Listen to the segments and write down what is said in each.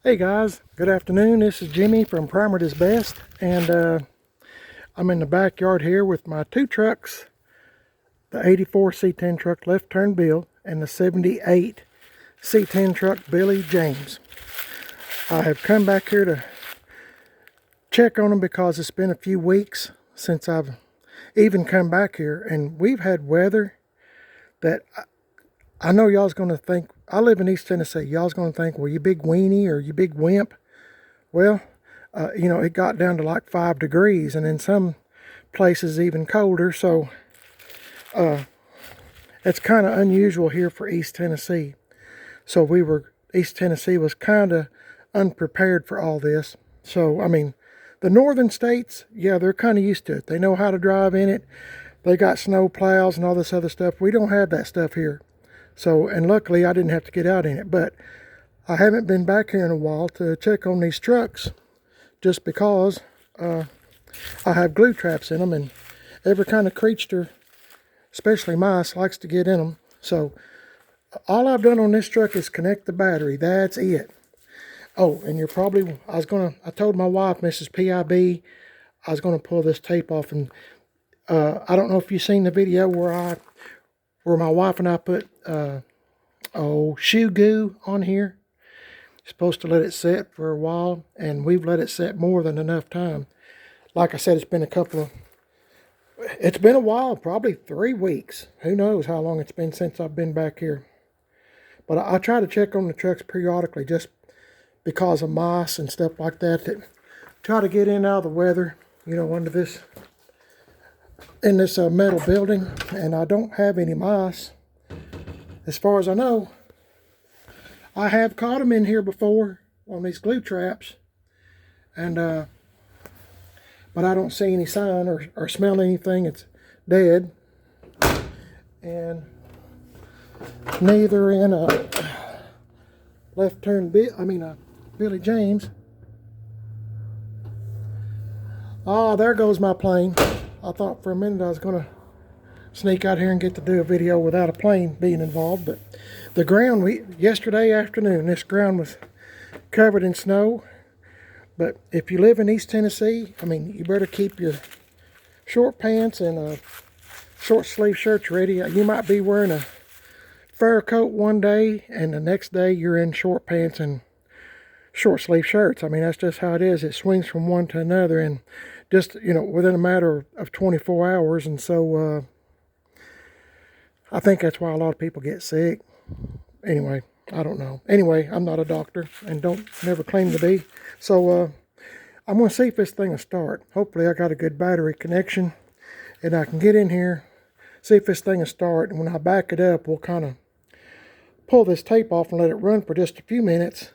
Hey guys, good afternoon. This is Jimmy from Primered is Best, and I'm in the backyard here with my two trucks, the 84 C10 truck left turn Bill and the 78 C10 truck Billy James. I have come back here to check on them because it's been a few weeks since I've even come back here, and we've had weather that I know y'all's going to think, I live in East Tennessee, y'all's going to think, well, you big weenie or you big wimp. Well, it got down to like 5 degrees, and in some places even colder, so it's kind of unusual here for East Tennessee. So East Tennessee was kind of unprepared for all this. So, I mean, the northern states, yeah, they're kind of used to it. They know how to drive in it. They got snow plows and all this other stuff. We don't have that stuff here. So, and luckily I didn't have to get out in it, but I haven't been back here in a while to check on these trucks just because I have glue traps in them, and every kind of creature, especially mice, likes to get in them. So all I've done on this truck is connect the battery. That's it. Oh, and I told my wife, Mrs. PIB, I was going to pull this tape off, and I don't know if you've seen the video where my wife and I put shoe goo on here. Supposed to let it set for a while, and we've let it set more than enough time. Like I said, it's been a while, probably 3 weeks. Who knows how long it's been since I've been back here. But I try to check on the trucks periodically just because of mice and stuff like that try to get in out of the weather, under this metal building. And I don't have any mice as far as I know. I have caught them in here before on these glue traps, and but I don't see any sign or smell anything. It's dead, and neither in a left turn Billy James. Ah, there goes my plane. I thought for a minute I was gonna sneak out here and get to do a video without a plane being involved, but the ground, yesterday afternoon, this ground was covered in snow. But if you live in East Tennessee, you better keep your short pants and short sleeve shirts ready. You might be wearing a fur coat one day, and the next day you're in short pants and short sleeve shirts. That's just how it is. It swings from one to another, and just, within a matter of 24 hours. And so I think that's why a lot of people get sick. Anyway, I don't know. Anyway, I'm not a doctor and never claim to be. So I'm going to see if this thing will start. Hopefully I got a good battery connection and I can get in here, see if this thing will start. And when I back it up, we'll kind of pull this tape off and let it run for just a few minutes.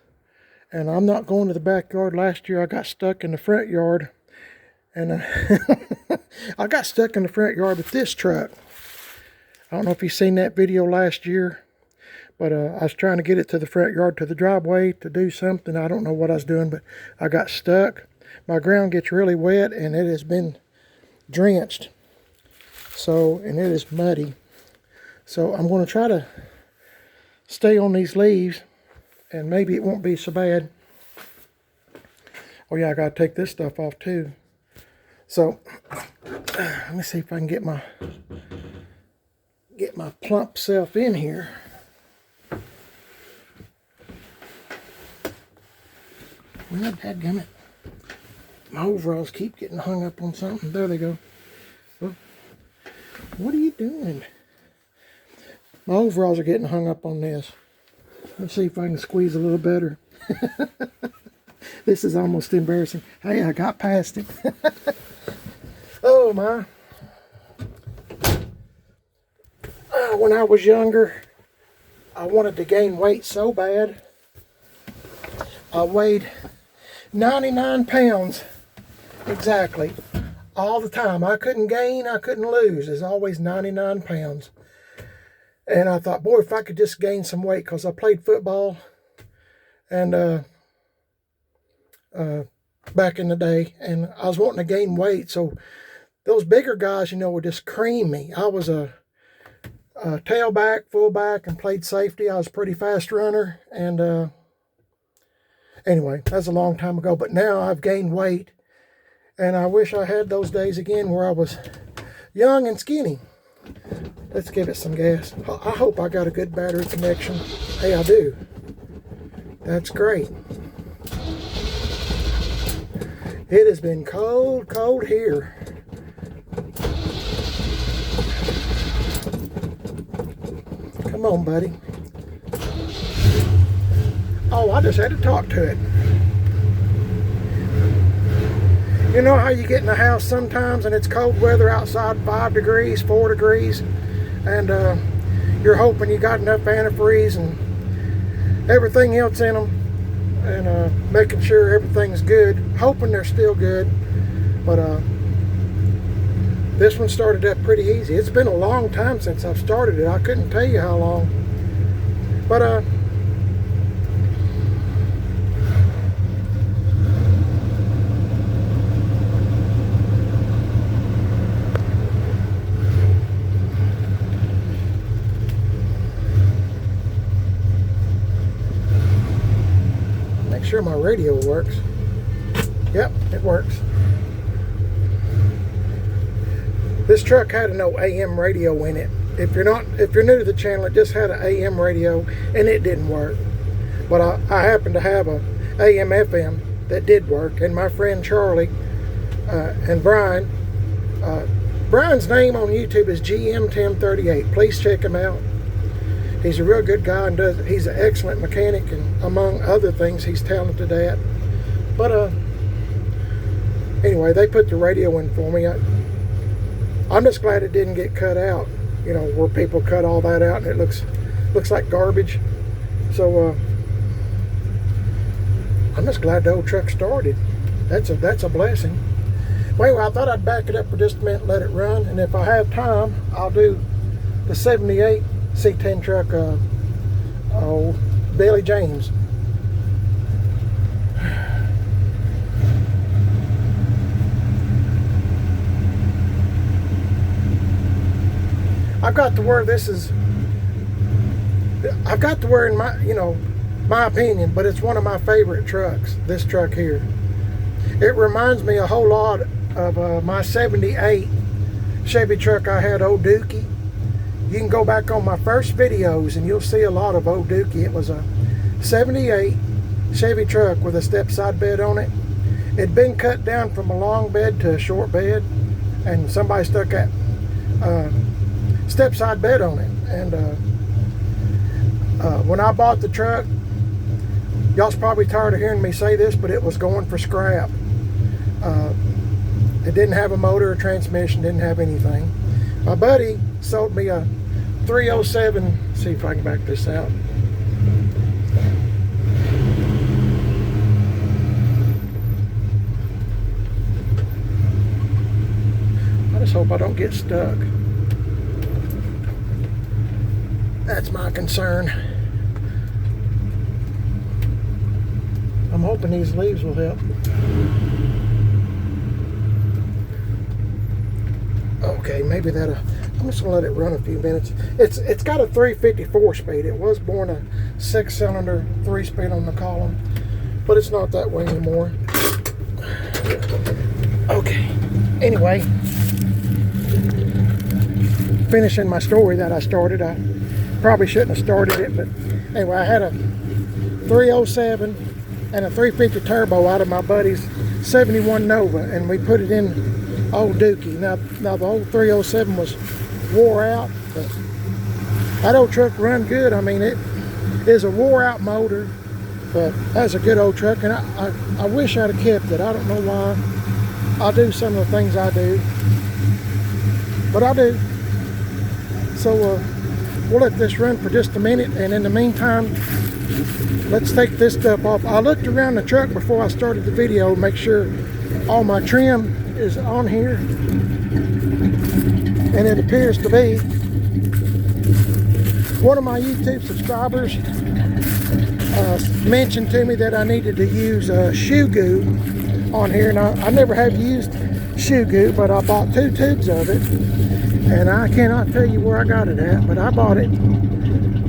And I'm not going to the backyard. Last year I got stuck in the front yard. And I got stuck in the front yard with this truck. I don't know if you've seen that video last year, but I was trying to get it to the front yard, to the driveway, to do something. I don't know what I was doing, but I got stuck. My ground gets really wet, and it has been drenched. And it is muddy. So I'm going to try to stay on these leaves, and maybe it won't be so bad. Oh yeah, I got to take this stuff off too. So let me see if I can get my plump self in here. Well, dadgummit. My overalls keep getting hung up on something. There they go. Well, what are you doing? My overalls are getting hung up on this. Let's see if I can squeeze a little better. This is almost embarrassing. Hey, I got past it. Oh my. When I was younger, I wanted to gain weight so bad. I weighed 99 pounds exactly all the time. I couldn't gain, I couldn't lose. It's always 99 pounds. And I thought, boy, if I could just gain some weight, because I played football and back in the day, and I was wanting to gain weight. So those bigger guys, would just cream me. I was a tailback, fullback, and played safety. I was a pretty fast runner, and Anyway, that's a long time ago, but now I've gained weight, and I wish I had those days again where I was young and skinny. Let's give it some gas. I hope I got a good battery connection. Hey, I do. That's great. It has been cold, cold here. Come on, buddy. Oh, I just had to talk to it. You know how you get in the house sometimes and it's cold weather outside, 5 degrees, 4 degrees, and you're hoping you got enough antifreeze and everything else in them, and making sure everything's good, hoping they're still good. But this one started up pretty easy. It's been a long time since I've started it. I couldn't tell you how long. But make sure my radio works. Yep, it works. This truck had a no AM radio in it. If you're new to the channel, it just had an AM radio and it didn't work. But I happen to have a AM FM that did work, and my friend Charlie and Brian. Brian's name on YouTube is GM1038. Please check him out. He's a real good guy and he's an excellent mechanic, and among other things he's talented at. But anyway, they put the radio in for me. I'm just glad it didn't get cut out, you know, where people cut all that out and it looks like garbage. So I'm just glad the old truck started. That's a blessing. Well, anyway, I thought I'd back it up for just a minute and let it run, and if I have time, I'll do the 78 C10 truck, Billy James. I've got to where in my, you know, my opinion, but it's one of my favorite trucks, this truck here. It reminds me a whole lot of my 78 Chevy truck I had, Old Dookie. You can go back on my first videos and you'll see a lot of Old Dookie. It was a 78 Chevy truck with a step side bed on it. It'd been cut down from a long bed to a short bed, and somebody stuck that step side bed on it. And when I bought the truck, y'all's probably tired of hearing me say this, but it was going for scrap. It didn't have a motor or transmission, didn't have anything. My buddy sold me a 307, see if I can back this out. I just hope I don't get stuck. That's my concern. I'm hoping these leaves will help. Okay, maybe that'll, I'm just gonna let it run a few minutes. It's got a 354 speed. It was born a 6-cylinder 3-speed on the column, but it's not that way anymore. Okay, anyway, finishing my story that I started. I probably shouldn't have started it, but anyway, I had a 307 and a 350 turbo out of my buddy's 71 Nova, and we put it in Old Dookie. Now the old 307 was wore out, but that old truck run good. I mean, it is a wore out motor, but that's a good old truck, and I wish I'd have kept it. I don't know why I do some of the things I do, but I do. So we'll let this run for just a minute, and in the meantime, let's take this stuff off. I looked around the truck before I started the video to make sure all my trim is on here, and it appears to be. One of my YouTube subscribers mentioned to me that I needed to use shoe goo on here, and I never have used shoe goo, but I bought 2 tubes of it, and I cannot tell you where I got it at, but I bought it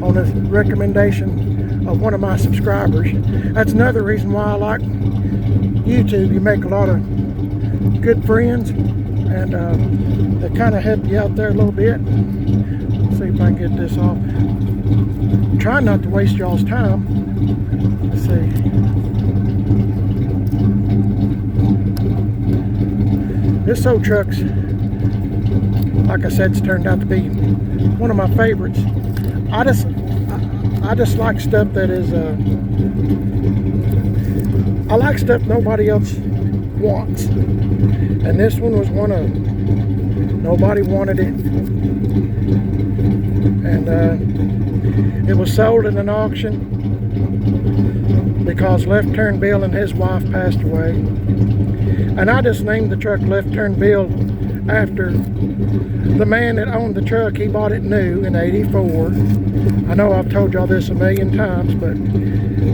on a recommendation of one of my subscribers. That's another reason why I like YouTube. You make a lot of good friends, and they kind of help you out there a little bit. Let's see if I can get this off. Try not to waste y'all's time. Let's see. This old truck's, like I said, it's turned out to be one of my favorites. I just like stuff that is, I like stuff nobody else wants. And this one was one of them. Nobody wanted it. And it was sold in an auction because Left Turn Bill and his wife passed away. And I just named the truck Left Turn Bill after the man that owned the truck. He bought it new in '84. I know I've told y'all this a million times, but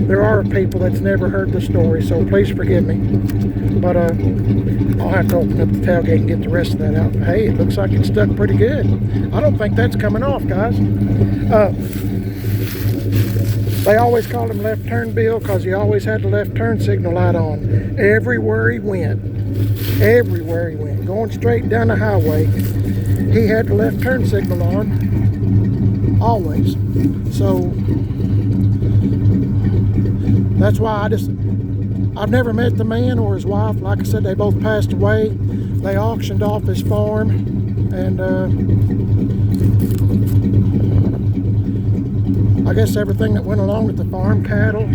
there are people that's never heard the story, so please forgive me. But I'll have to open up the tailgate and get the rest of that out. Hey, it looks like it's stuck pretty good. I don't think that's coming off, guys. They always called him Left Turn Bill because he always had the left turn signal light on everywhere he went. Everywhere he went, going straight down the highway, he had the left turn signal on, always. So that's why I've never met the man or his wife. Like I said, they both passed away. They auctioned off his farm, and I guess everything that went along with the farm, cattle,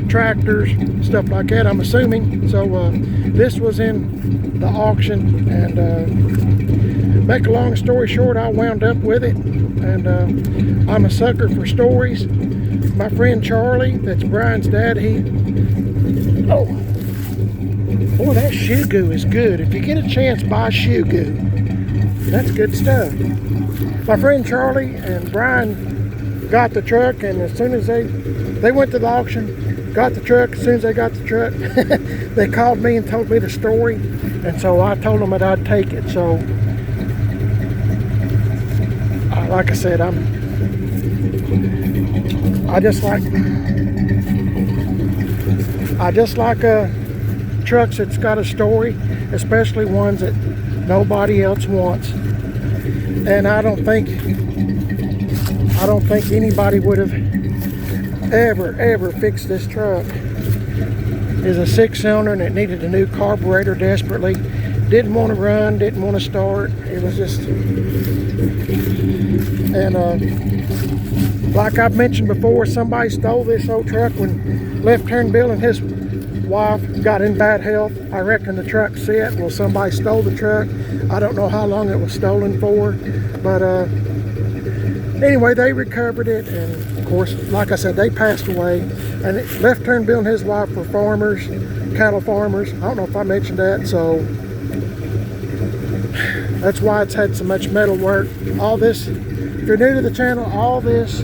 tractors, stuff like that, I'm assuming. So this was in the auction, and make a long story short, I wound up with it. And I'm a sucker for stories. My friend Charlie, that's Brian's dad, oh boy, that shoe goo is good. If you get a chance, buy shoe goo. That's good stuff. My friend Charlie and Brian got the truck, and as soon as they went to the auction, got the truck. As soon as they got the truck, they called me and told me the story, and so I told them that I'd take it. So like I said, I just like trucks that's got a story, especially ones that nobody else wants. And I don't think anybody would have ever fixed this truck. It's a 6-cylinder and it needed a new carburetor desperately. Didn't want to run, didn't want to start. It was just, and like I've mentioned before, somebody stole this old truck when Left Turn Bill and his wife got in bad health. I reckon the truck sit. Well, somebody stole the truck. I don't know how long it was stolen for, but anyway, they recovered it, and of course, like I said, they passed away. And Left Turn Bill and his wife were farmers, cattle farmers. I don't know if I mentioned that, so that's why it's had so much metal work. All this, if you're new to the channel, all this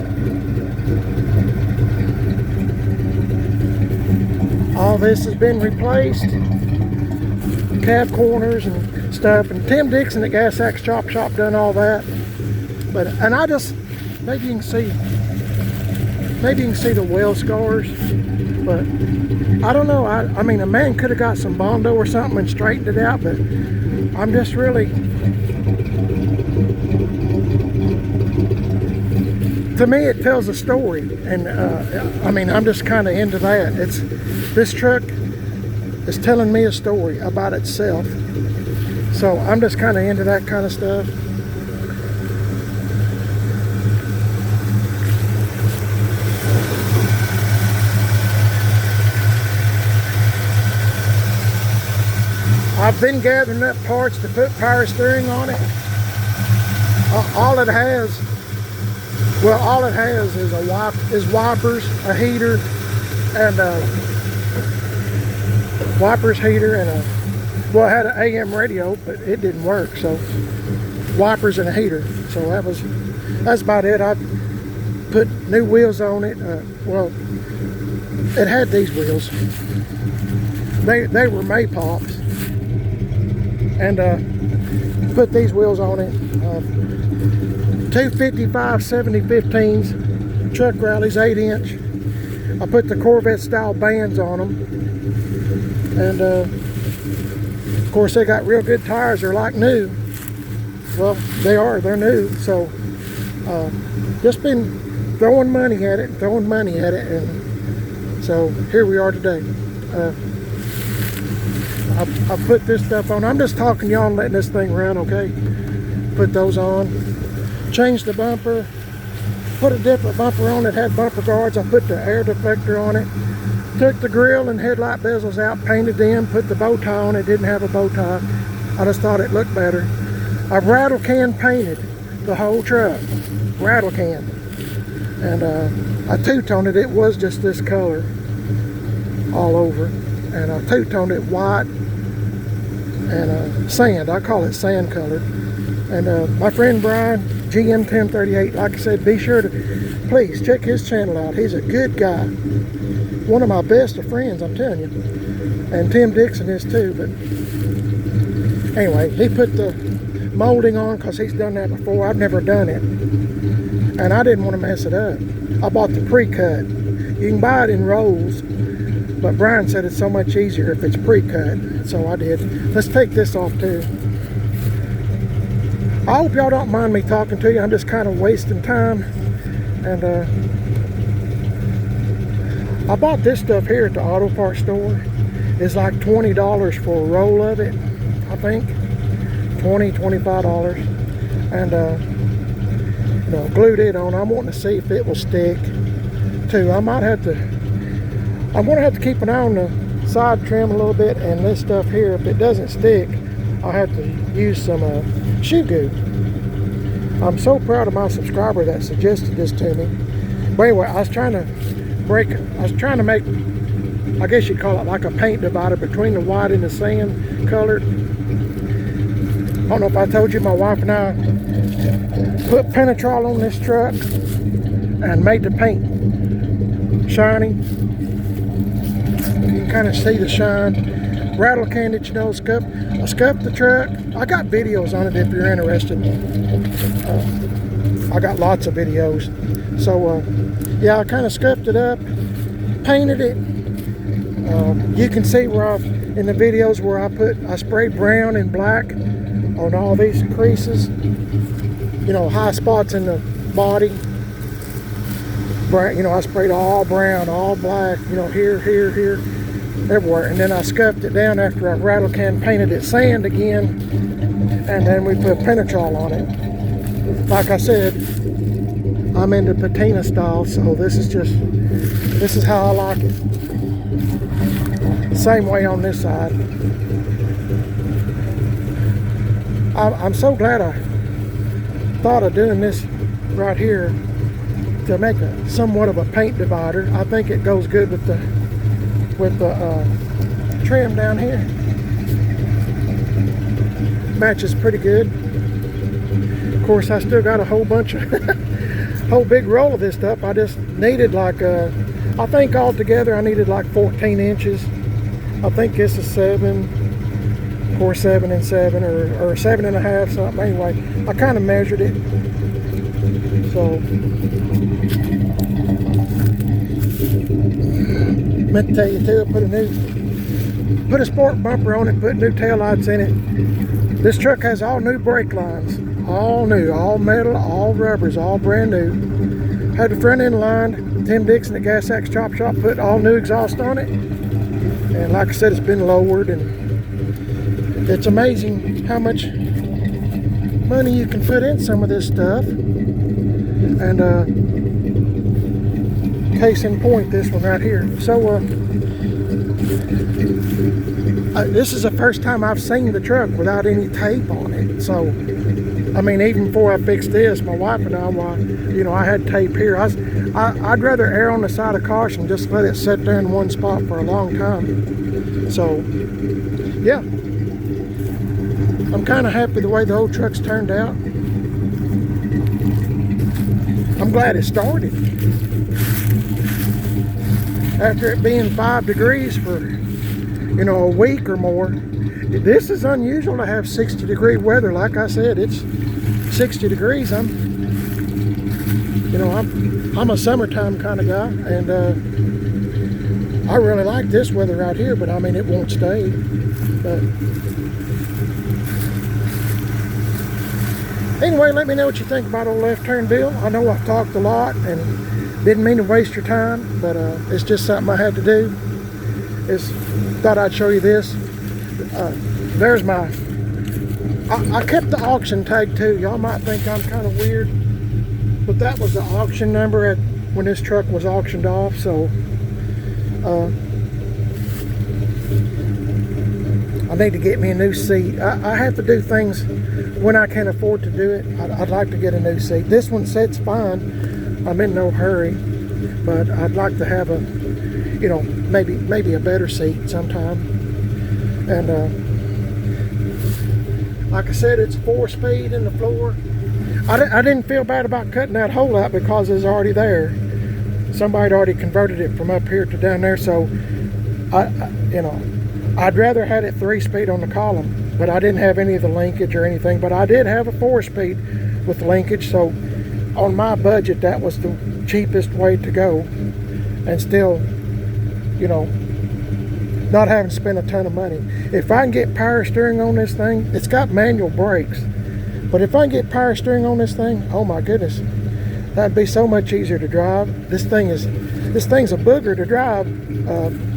has been replaced. Cab corners and stuff. And Tim Dixon at Gas Axe Chop Shop done all that. But, and I just, maybe you can see the wheel scars. But I don't know. I mean, a man could have got some Bondo or something and straightened it out, but I'm just really, to me it tells a story, and I mean, I'm just kind of into that. This truck is telling me a story about itself, so I'm just kind of into that kind of stuff. I've been gathering up parts to put power steering on it. All it has is wipers, a heater, and wipers, heater, and well, I had an AM radio, but it didn't work. So wipers and a heater. So that's about it. I put new wheels on it. Well, it had these wheels. They were Maypops. And put these wheels on it. 255 70-15s, truck rallies, 8-inch. I put the Corvette style bands on them, and of course they got real good tires. They're like new. Well, they're new. So just been throwing money at it, and so here we are today. I put this stuff on. I'm just talking to y'all and letting this thing run, okay? Put those on. Changed the bumper. Put a different bumper on it. Had bumper guards. I put the air deflector on it. Took the grill and headlight bezels out, painted them, put the bow tie on it. Didn't have a bow tie. I just thought it looked better. I've rattle can painted the whole truck. Rattle can. And I two-toned it. It was just this color all over. And I two-toned it white and sand. I call it sand color. And my friend Brian, GM 1038, like I said, be sure to please check his channel out. He's a good guy. One of my best of friends, I'm telling you. And Tim Dixon is too. But anyway, he put the molding on because he's done that before. I've never done it. And I didn't want to mess it up. I bought the pre-cut. You can buy it in rolls. But Brian said it's so much easier if it's pre-cut, so I did. Let's take this off too. I hope y'all don't mind me talking to you. I'm just kind of wasting time. And I bought this stuff here at the auto parts store. It's like $20 for a roll of it, I think. $25. And you know, glued it on. I'm wanting to see if it will stick too. I'm going to have to keep an eye on the side trim a little bit, and this stuff here, if it doesn't stick, I'll have to use some shoe goo. I'm so proud of my subscriber that suggested this to me. But anyway, I was trying to make, I guess you'd call it like a paint divider between the white and the sand colored. I don't know if I told you, my wife and I put Penetrol on this truck and made the paint shiny. You can kind of see the shine. Rattle can that I scuffed the truck. I got videos on it if you're interested. I got lots of videos. So yeah, I kind of scuffed it up, painted it. You can see where in the videos where I sprayed brown and black on all these creases. You know, high spots in the body. You know, I sprayed all brown, all black, you know, here, everywhere. And then I scuffed it down after I rattle can painted it sand again. And then we put Penetrol on it. Like I said, I'm into patina style, so this is how I like it. Same way on this side. I'm so glad I thought of doing this right here to make somewhat of a paint divider. I think it goes good with the trim down here. Matches pretty good. Of course, I still got a whole bunch of whole big roll of this stuff. I just needed like I think altogether I needed like 14 inches. I think this is 7, of course 7 and 7 or 7.5 something. Anyway, I kind of measured it. So meant to tell you too, I put a sport bumper on it, put new taillights in it. This truck has all new brake lines, all new, all metal, all rubbers, all brand new. Had the front end lined. Tim Dixon at Gas Axe Chop Shop put all new exhaust on it. And like I said, it's been lowered, and it's amazing how much money you can put in some of this stuff. And case in point, this one right here. So this is the first time I've seen the truck without any tape on it. So I mean, even before I fixed this, my wife and I, you know, I had tape here. I'd rather err on the side of caution, just let it sit there in one spot for a long time. So yeah, I'm kind of happy the way the old truck's turned out. I'm glad it started. After it being 5 degrees for, you know, a week or more. This is unusual to have 60-degree weather. Like I said, it's 60 degrees. I'm a summertime kind of guy, and I really like this weather out here, but I mean, it won't stay. But anyway, let me know what you think about old Left Turn Bill. I know I've talked a lot and didn't mean to waste your time, but it's just something I had to do. Thought I'd show you this. There's my, I kept the auction tag too. Y'all might think I'm kind of weird, but that was the auction number at when this truck was auctioned off. So I need to get me a new seat. I have to do things when I can afford to do it. I'd like to get a new seat. This one sits fine. I'm in no hurry, but I'd like to have a, you know, maybe a better seat sometime. And like I said, it's 4-speed in the floor. I didn't feel bad about cutting that hole out because it's already there. Somebody had already converted it from up here to down there, so you know, I'd rather had it 3-speed on the column, but I didn't have any of the linkage or anything. But I did have a 4-speed with linkage, so on my budget, that was the cheapest way to go, and still, you know, not having to spend a ton of money. If I can get power steering on this thing, it's got manual brakes, but if I can get power steering on this thing, oh my goodness, that'd be so much easier to drive. This thing's a booger to drive,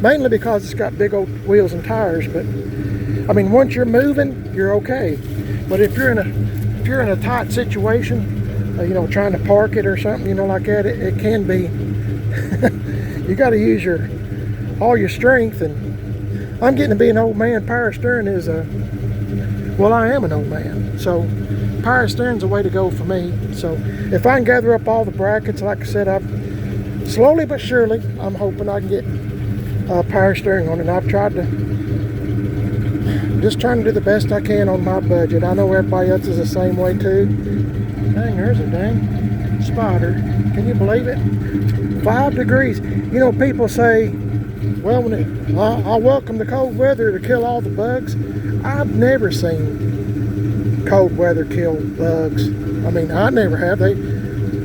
mainly because it's got big old wheels and tires. But I mean, once you're moving, you're okay. But if you're in a tight situation, you know, trying to park it or something, you know, like that, it can be. You got to use all your strength. And I'm getting to be an old man. Power steering is well, I am an old man, so power steering's a way to go for me. So if I can gather up all the brackets, like I said, slowly but surely, I'm hoping I can get power steering on it. And I've tried to, just trying to do the best I can on my budget. I know everybody else is the same way too. Dang, there's a dang spider. Can you believe it? 5 degrees. You know, people say, well, I welcome the cold weather to kill all the bugs. I've never seen cold weather kill bugs. I mean, I never have.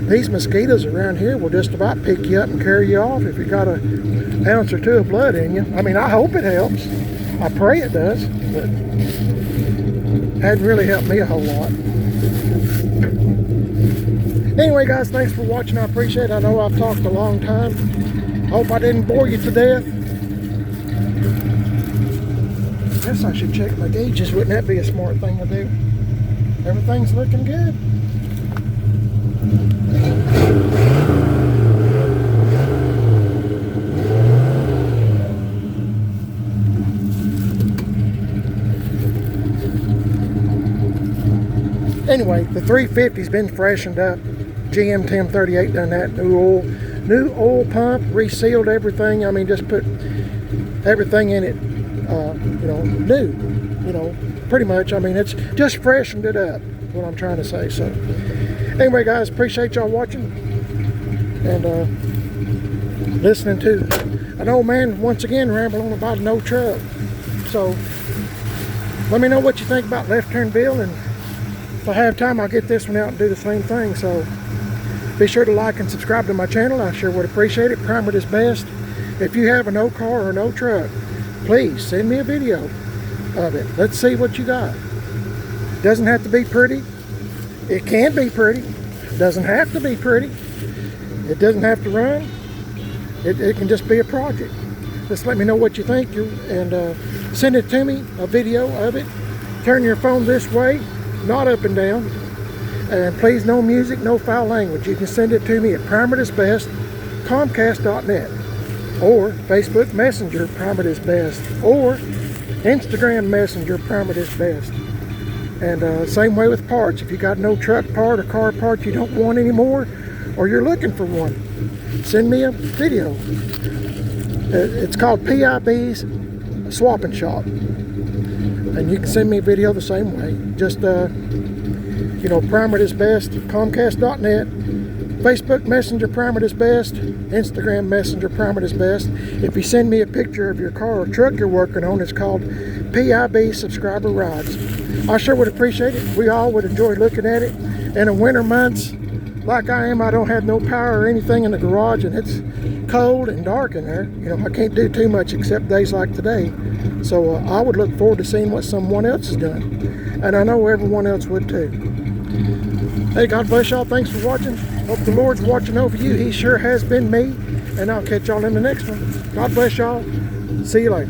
These mosquitoes around here will just about pick you up and carry you off if you got an ounce or two of blood in you. I mean, I hope it helps. I pray it does, but it hadn't really helped me a whole lot. Anyway, guys, thanks for watching. I appreciate it. I know I've talked a long time. Hope I didn't bore you to death. Guess I should check my gauges. Wouldn't that be a smart thing to do? Everything's looking good. Anyway, the 350's been freshened up. GM 1038 done that. New oil pump, resealed everything. I mean, just put everything in it, you know, new. You know, pretty much. I mean, it's just freshened it up. What I'm trying to say. So, anyway, guys, appreciate y'all watching and listening to an old man once again ramble on about an old truck. So, let me know what you think about Left Turn Bill, and if I have time, I'll get this one out and do the same thing. So, be sure to like and subscribe to my channel. I sure would appreciate it. Primer is best. If you have an old car or an old truck, please send me a video of it. Let's see what you got. Doesn't have to be pretty. It can be pretty. Doesn't have to be pretty. It doesn't have to run. It can just be a project. Just let me know what you think, and send it to me, a video of it. Turn your phone this way, not up and down. And please, no music, no foul language. You can send it to me at primerisbest, comcast.net, or Facebook Messenger, primerisbest, or Instagram Messenger, primerisbest. And same way with parts. If you got no truck part or car part you don't want anymore, or you're looking for one, send me a video. It's called PIB's Swap and Shop, and you can send me a video the same way. Just you know, Primer is Best, Comcast.net, Facebook Messenger, Primer is Best, Instagram Messenger, Primer is Best. If you send me a picture of your car or truck you're working on, it's called PIB Subscriber Rides. I sure would appreciate it. We all would enjoy looking at it. In the winter months, like I am, I don't have no power or anything in the garage, and it's cold and dark in there. You know, I can't do too much except days like today. So I would look forward to seeing what someone else has done. And I know everyone else would too. Hey, God bless y'all. Thanks for watching. Hope the Lord's watching over you. He sure has been me. And I'll catch y'all in the next one. God bless y'all. See you later.